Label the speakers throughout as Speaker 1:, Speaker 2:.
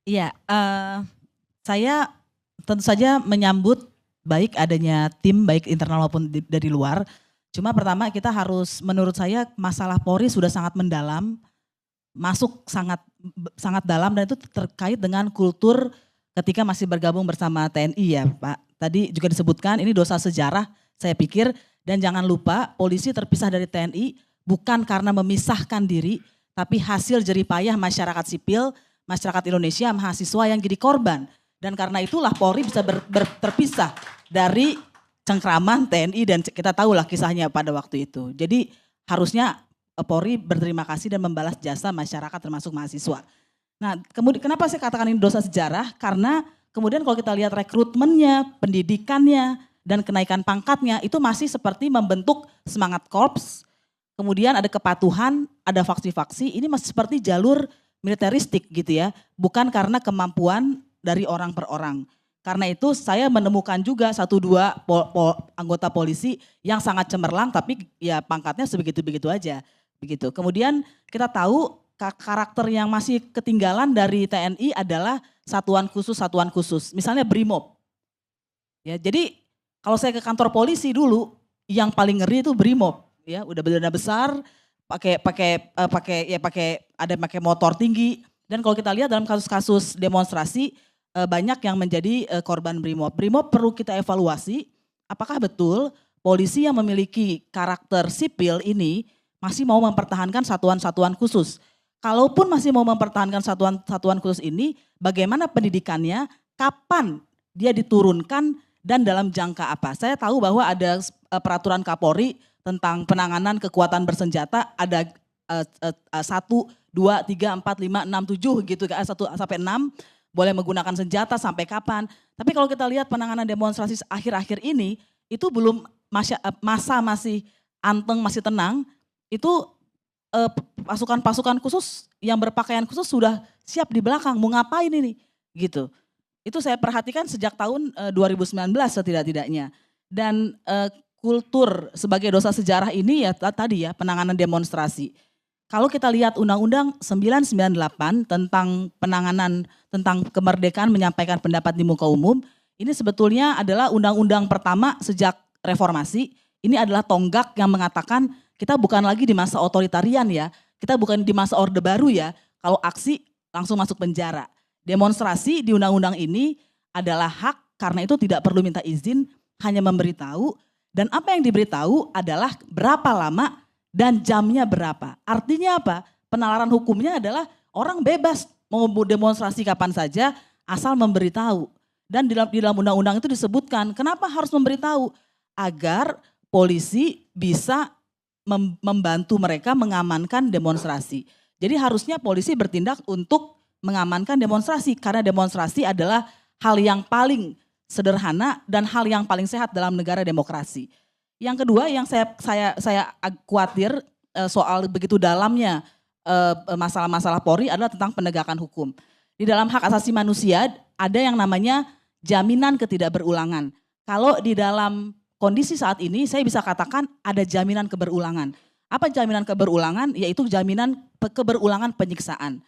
Speaker 1: Iya, saya tentu saja menyambut baik adanya tim, baik internal maupun dari luar. Cuma pertama kita harus menurut saya masalah Polri sudah sangat mendalam, masuk sangat dalam dan itu terkait dengan kultur ketika masih bergabung bersama TNI ya Pak. Tadi juga disebutkan ini dosa sejarah saya pikir dan jangan lupa polisi terpisah dari TNI bukan karena memisahkan diri tapi hasil jeripayah masyarakat sipil, masyarakat Indonesia, mahasiswa yang jadi korban. Dan karena itulah Polri bisa terpisah dari cengkraman TNI dan kita tahulah kisahnya pada waktu itu. Jadi harusnya Polri berterima kasih dan membalas jasa masyarakat termasuk mahasiswa. Nah, kemudian kenapa saya katakan ini dosa sejarah? Karena kemudian kalau kita lihat rekrutmennya, pendidikannya, dan kenaikan pangkatnya itu masih seperti membentuk semangat korps. Kemudian ada kepatuhan, ada faksi-faksi. Ini masih seperti jalur militeristik gitu ya, bukan karena kemampuan dari orang per orang. Karena itu saya menemukan juga satu dua anggota polisi yang sangat cemerlang tapi ya pangkatnya sebegitu-begitu aja. Begitu. Kemudian kita tahu karakter yang masih ketinggalan dari TNI adalah satuan khusus. Misalnya BRIMOB. Ya, jadi kalau saya ke kantor polisi dulu, yang paling ngeri itu BRIMOB. Ya, udah bendera besar, pakai motor tinggi. Dan kalau kita lihat dalam kasus-kasus demonstrasi banyak yang menjadi korban BRIMOB. BRIMOB perlu kita evaluasi. Apakah betul polisi yang memiliki karakter sipil ini masih mau mempertahankan satuan-satuan khusus? Kalaupun masih mau mempertahankan satuan-satuan khusus ini, bagaimana pendidikannya, kapan dia diturunkan, dan dalam jangka apa? Saya tahu bahwa ada peraturan Kapolri tentang penanganan kekuatan bersenjata, ada 1, 2, 3, 4, 5, 6, 7 gitu, 1 sampai 6, boleh menggunakan senjata sampai kapan. Tapi kalau kita lihat penanganan demonstrasi akhir-akhir ini, itu belum masa masih anteng, masih tenang, itu pasukan-pasukan khusus yang berpakaian khusus sudah siap di belakang, mau ngapain ini gitu. Itu saya perhatikan sejak tahun 2019 setidak-tidaknya. Dan kultur sebagai dosa sejarah ini ya tadi ya penanganan demonstrasi. Kalau kita lihat Undang-Undang 998 tentang penanganan tentang kemerdekaan menyampaikan pendapat di muka umum, ini sebetulnya adalah undang-undang pertama sejak reformasi. Ini adalah tonggak yang mengatakan kita bukan lagi di masa otoritarian ya, kita bukan di masa Orde Baru ya, kalau aksi langsung masuk penjara. Demonstrasi di undang-undang ini adalah hak karena itu tidak perlu minta izin, hanya memberitahu dan apa yang diberitahu adalah berapa lama dan jamnya berapa. Artinya apa? Penalaran hukumnya adalah orang bebas mau demonstrasi kapan saja asal memberitahu. Dan di dalam undang-undang itu disebutkan kenapa harus memberitahu? Agar polisi bisa membantu mereka mengamankan demonstrasi. Jadi harusnya polisi bertindak untuk mengamankan demonstrasi karena demonstrasi adalah hal yang paling sederhana dan hal yang paling sehat dalam negara demokrasi. Yang kedua yang saya khawatir soal begitu dalamnya masalah-masalah Polri adalah tentang penegakan hukum. Di dalam hak asasi manusia ada yang namanya jaminan ketidakberulangan. Kalau di dalam kondisi saat ini saya bisa katakan ada jaminan keberulangan. Apa jaminan keberulangan? Yaitu jaminan keberulangan penyiksaan.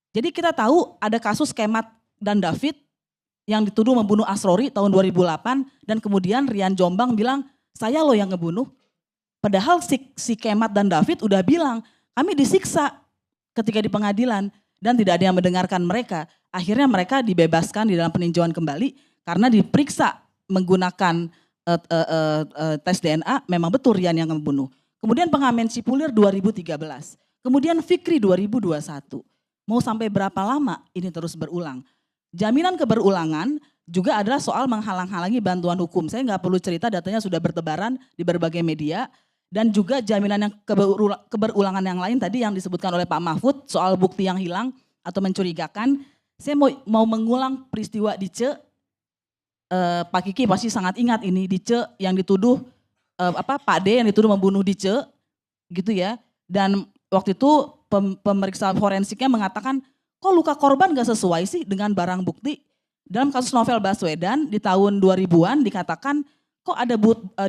Speaker 1: Jadi kita tahu ada kasus Kemat dan David yang dituduh membunuh Asrori tahun 2008 dan kemudian Rian Jombang bilang saya loh yang ngebunuh. Padahal si Kemat dan David udah bilang kami disiksa ketika di pengadilan dan tidak ada yang mendengarkan mereka. Akhirnya mereka dibebaskan di dalam peninjauan kembali karena diperiksa menggunakan tes DNA memang betul Rian yang membunuh. Kemudian pengamen Cipulir 2013. Kemudian Fikri 2021. Mau sampai berapa lama ini terus berulang? Jaminan keberulangan juga adalah soal menghalang-halangi bantuan hukum. Saya nggak perlu cerita datanya sudah bertebaran di berbagai media. Dan juga jaminan yang keberulangan yang lain tadi yang disebutkan oleh Pak Mahfud soal bukti yang hilang atau mencurigakan. Saya mau mengulang peristiwa di Ce. Pak Kiki pasti sangat ingat ini di Ce yang dituduh Pak D yang dituduh membunuh di Ce gitu ya. Dan waktu itu pemeriksa forensiknya mengatakan kok luka korban gak sesuai sih dengan barang bukti. Dalam kasus Novel Baswedan di tahun 2000-an dikatakan kok ada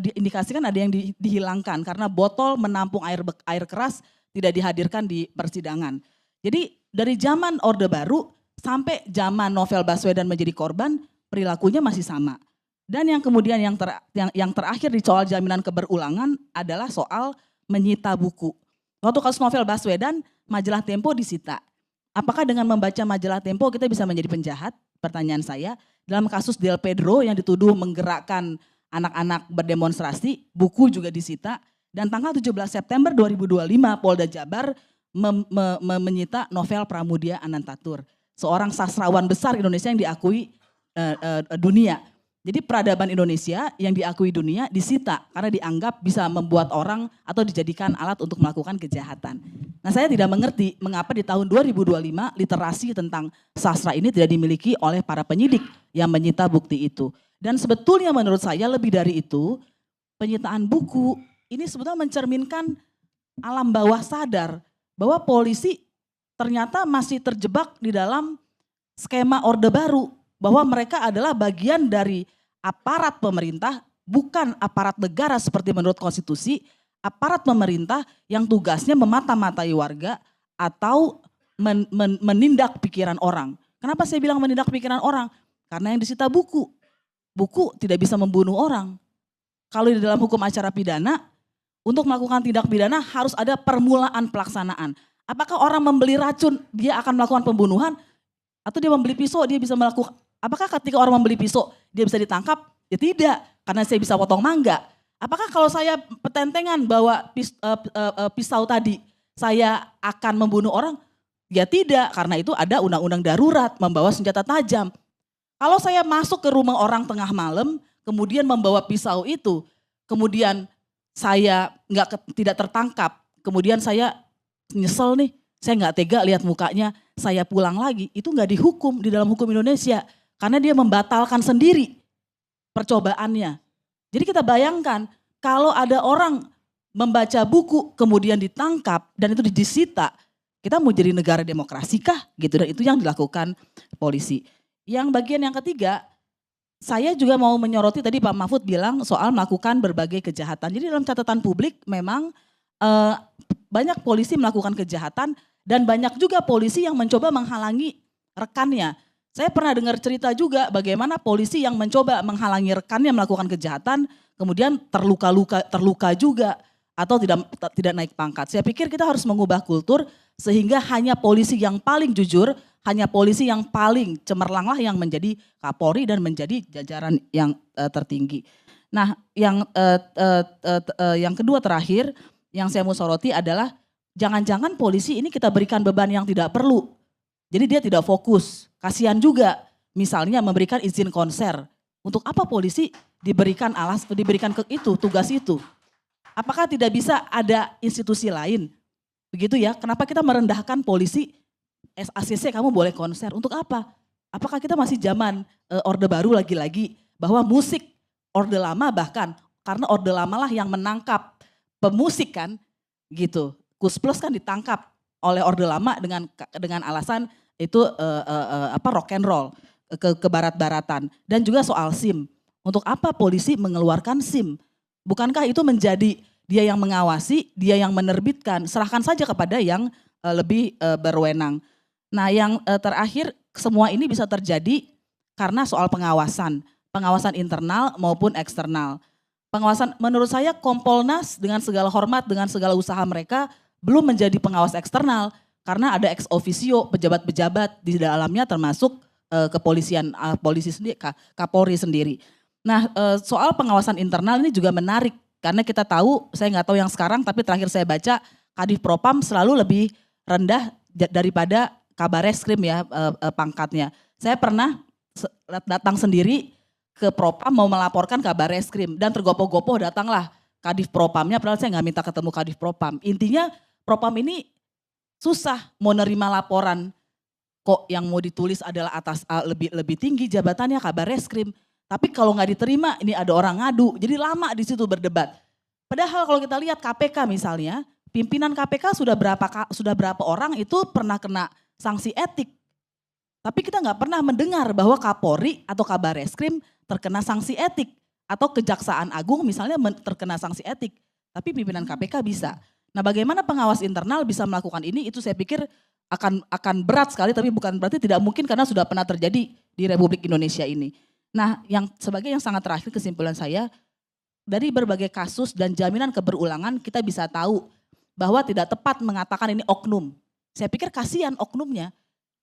Speaker 1: diindikasikan ada yang dihilangkan karena botol menampung air keras tidak dihadirkan di persidangan. Jadi dari zaman Orde Baru sampai zaman Novel Baswedan menjadi korban, perilakunya masih sama. Dan yang kemudian yang terakhir di soal jaminan keberulangan adalah soal menyita buku. Waktu kasus Novel Baswedan, majalah Tempo disita. Apakah dengan membaca majalah Tempo kita bisa menjadi penjahat? Pertanyaan saya. Dalam kasus Del Pedro yang dituduh menggerakkan anak-anak berdemonstrasi, buku juga disita. Dan tanggal 17 September 2025 Polda Jabar menyita novel Pramudia Anantatur. Seorang sastrawan besar Indonesia yang diakui dunia. Jadi peradaban Indonesia yang diakui dunia disita karena dianggap bisa membuat orang atau dijadikan alat untuk melakukan kejahatan. Nah, saya tidak mengerti mengapa di tahun 2025 literasi tentang sastra ini tidak dimiliki oleh para penyidik yang menyita bukti itu. Dan sebetulnya menurut saya lebih dari itu, penyitaan buku ini sebetulnya mencerminkan alam bawah sadar bahwa polisi ternyata masih terjebak di dalam skema Orde Baru. Bahwa mereka adalah bagian dari aparat pemerintah, bukan aparat negara seperti menurut konstitusi, aparat pemerintah yang tugasnya memata-matai warga atau menindak pikiran orang. Kenapa saya bilang menindak pikiran orang? Karena yang disita buku. Buku tidak bisa membunuh orang. Kalau di dalam hukum acara pidana, untuk melakukan tindak pidana harus ada permulaan pelaksanaan. Apakah orang membeli racun, dia akan melakukan pembunuhan? Atau dia membeli pisau, dia bisa melakukan. Apakah ketika orang membeli pisau, dia bisa ditangkap? Ya tidak, karena saya bisa potong mangga. Apakah kalau saya petentengan bawa pisau tadi, saya akan membunuh orang? Ya tidak, karena itu ada undang-undang darurat, membawa senjata tajam. Kalau saya masuk ke rumah orang tengah malam, kemudian membawa pisau itu, kemudian saya tidak tertangkap, kemudian saya nyesel nih, saya nggak tega lihat mukanya, saya pulang lagi, itu nggak dihukum di dalam hukum Indonesia. Karena dia membatalkan sendiri percobaannya. Jadi kita bayangkan kalau ada orang membaca buku kemudian ditangkap dan itu disita, kita mau jadi negara demokrasi kah? Gitu, dan itu yang dilakukan polisi. Yang bagian yang ketiga, saya juga mau menyoroti tadi Pak Mahfud bilang soal melakukan berbagai kejahatan. Jadi dalam catatan publik memang banyak polisi melakukan kejahatan dan banyak juga polisi yang mencoba menghalangi rekannya. Saya pernah dengar cerita juga bagaimana polisi yang mencoba menghalangi rekannya melakukan kejahatan, kemudian terluka juga atau tidak naik pangkat. Saya pikir kita harus mengubah kultur sehingga hanya polisi yang paling jujur, hanya polisi yang paling cemerlanglah yang menjadi Kapolri dan menjadi jajaran yang tertinggi. Nah, yang kedua terakhir yang saya mau soroti adalah jangan-jangan polisi ini kita berikan beban yang tidak perlu. Jadi dia tidak fokus, kasihan juga misalnya memberikan izin konser. Untuk apa polisi diberikan tugas itu? Apakah tidak bisa ada institusi lain? Begitu ya, kenapa kita merendahkan polisi, ACC kamu boleh konser, untuk apa? Apakah kita masih zaman Orde Baru lagi-lagi, bahwa musik Orde Lama bahkan, karena Orde Lama lah yang menangkap pemusik kan, gitu. Kus Plus kan ditangkap oleh Orde Lama dengan alasan itu rock and roll ke barat-baratan dan juga soal SIM. Untuk apa polisi mengeluarkan SIM? Bukankah itu menjadi dia yang mengawasi, dia yang menerbitkan, serahkan saja kepada yang lebih berwenang. Nah, yang terakhir semua ini bisa terjadi karena soal pengawasan internal maupun eksternal. Pengawasan menurut saya Kompolnas dengan segala hormat, dengan segala usaha mereka belum menjadi pengawas eksternal karena ada ex officio pejabat-pejabat di dalamnya termasuk kepolisian, polisi sendiri, Kapolri sendiri. Nah, soal pengawasan internal ini juga menarik karena kita tahu, saya nggak tahu yang sekarang tapi terakhir saya baca Kadif Propam selalu lebih rendah daripada Kabar Reskrim ya pangkatnya. Saya pernah datang sendiri ke Propam mau melaporkan Kabar Reskrim dan tergopoh-gopoh datanglah Kadif Propamnya, padahal saya nggak minta ketemu Kadif Propam. Intinya Propam ini susah mau nerima laporan, kok yang mau ditulis adalah atas lebih tinggi jabatannya Kabar Reskrim. Tapi kalau nggak diterima ini ada orang ngadu, jadi lama di situ berdebat. Padahal kalau kita lihat KPK misalnya, pimpinan KPK sudah berapa orang itu pernah kena sanksi etik. Tapi kita nggak pernah mendengar bahwa Kapolri atau Kabar Reskrim terkena sanksi etik. Atau Kejaksaan Agung misalnya terkena sanksi etik. Tapi pimpinan KPK bisa. Nah, bagaimana pengawas internal bisa melakukan ini, itu saya pikir akan berat sekali, tapi bukan berarti tidak mungkin karena sudah pernah terjadi di Republik Indonesia ini. Nah, sebagai yang sangat terakhir kesimpulan saya, dari berbagai kasus dan jaminan keberulangan kita bisa tahu bahwa tidak tepat mengatakan ini oknum. Saya pikir kasihan oknumnya.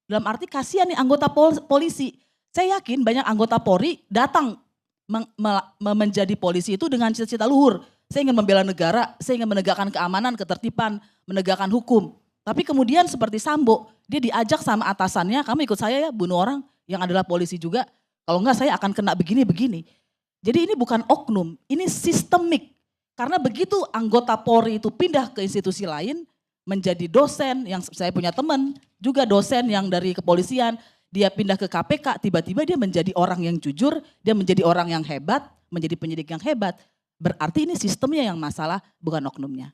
Speaker 1: Dalam arti kasihan nih anggota polisi. Saya yakin banyak anggota Polri datang menjadi polisi itu dengan cita-cita luhur. Saya ingin membela negara, saya ingin menegakkan keamanan, ketertiban, menegakkan hukum. Tapi kemudian seperti Sambo, dia diajak sama atasannya, kamu ikut saya ya bunuh orang yang adalah polisi juga. Kalau enggak saya akan kena begini-begini. Jadi ini bukan oknum, ini sistemik. Karena begitu anggota Polri itu pindah ke institusi lain, menjadi dosen, yang saya punya teman, juga dosen yang dari kepolisian, dia pindah ke KPK, tiba-tiba dia menjadi orang yang jujur, dia menjadi orang yang hebat, menjadi penyidik yang hebat. Berarti ini sistemnya yang masalah, bukan oknumnya.